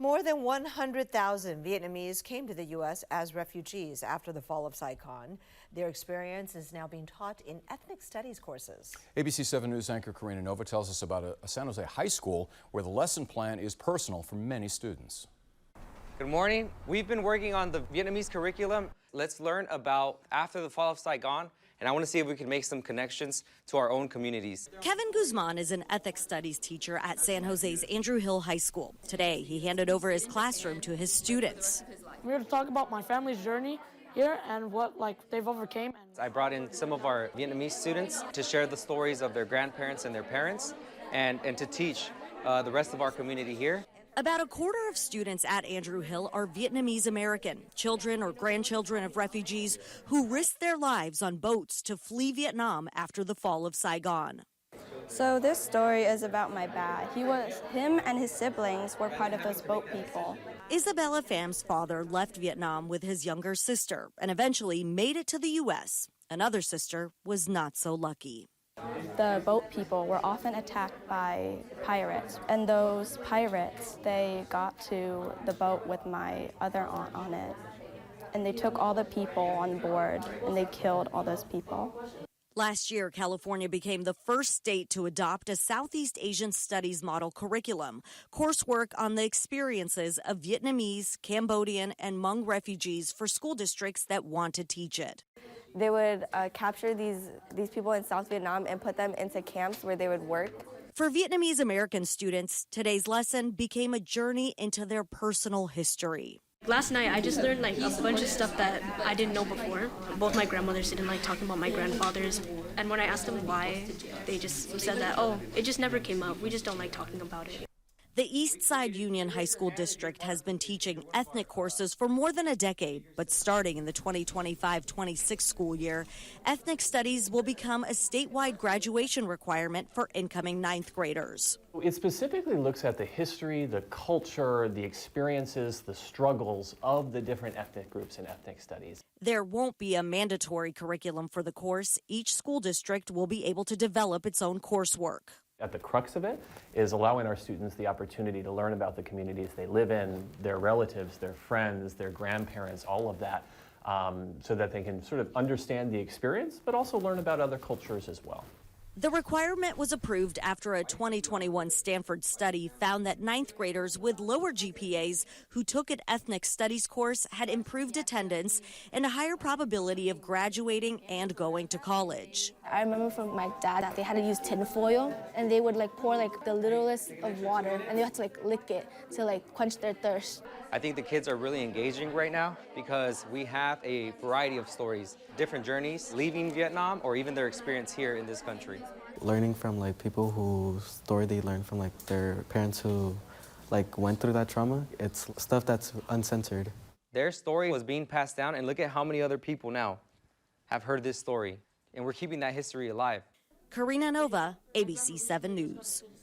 More than 100,000 Vietnamese came to the U.S. as refugees after the fall of Saigon. Their experience is now being taught in ethnic studies courses. ABC 7 News anchor Karina Nova tells us about a San Jose high school where the lesson plan is personal for many students. Good morning. We've been working on the Vietnamese curriculum. Let's learn about after the fall of Saigon, and I want to see if we can make some connections to our own communities. Kevin Guzman is an ethics studies teacher at San Jose's Andrew Hill High School. Today, he handed over his classroom to his students. I'm here to talk about my family's journey here and what they've overcame. I brought in some of our Vietnamese students to share the stories of their grandparents and their parents and to teach the rest of our community here. About a quarter of students at Andrew Hill are Vietnamese American, children or grandchildren of refugees who risked their lives on boats to flee Vietnam after the fall of Saigon. So this story is about my dad. Him and his siblings were part of those boat people. Isabella Pham's father left Vietnam with his younger sister and eventually made it to the U.S. Another sister was not so lucky. The boat people were often attacked by pirates, and those pirates, they got to the boat with my other aunt on it, and they took all the people on board, and they killed all those people. Last year, California became the first state to adopt a Southeast Asian Studies model curriculum, coursework on the experiences of Vietnamese, Cambodian, and Hmong refugees for school districts that want to teach it. They would capture these people in South Vietnam and put them into camps where they would work. For Vietnamese American students, today's lesson became a journey into their personal history. Last night, I just learned a bunch of stuff that I didn't know before. Both my grandmothers didn't like talking about my grandfathers. And when I asked them why, they just said that, oh, it just never came up. We just don't like talking about it. The East Side Union High School District has been teaching ethnic courses for more than a decade, but starting in the 2025-26 school year, ethnic studies will become a statewide graduation requirement for incoming ninth graders. It specifically looks at the history, the culture, the experiences, the struggles of the different ethnic groups in ethnic studies. There won't be a mandatory curriculum for the course. Each school district will be able to develop its own coursework. At the crux of it is allowing our students the opportunity to learn about the communities they live in, their relatives, their friends, their grandparents, all of that, so that they can sort of understand the experience, but also learn about other cultures as well. The requirement was approved after a 2021 Stanford study found that ninth graders with lower GPAs who took an ethnic studies course had improved attendance and a higher probability of graduating and going to college. I remember from my dad that they had to use tin foil, and they would pour the littlest of water, and they had to lick it to quench their thirst. I think the kids are really engaging right now because we have a variety of stories, different journeys, leaving Vietnam or even their experience here in this country. Learning from people whose story they learned from their parents who went through that trauma, it's stuff that's uncensored. Their story was being passed down, and look at how many other people now have heard this story, and we're keeping that history alive. Karina Nova, ABC 7 News.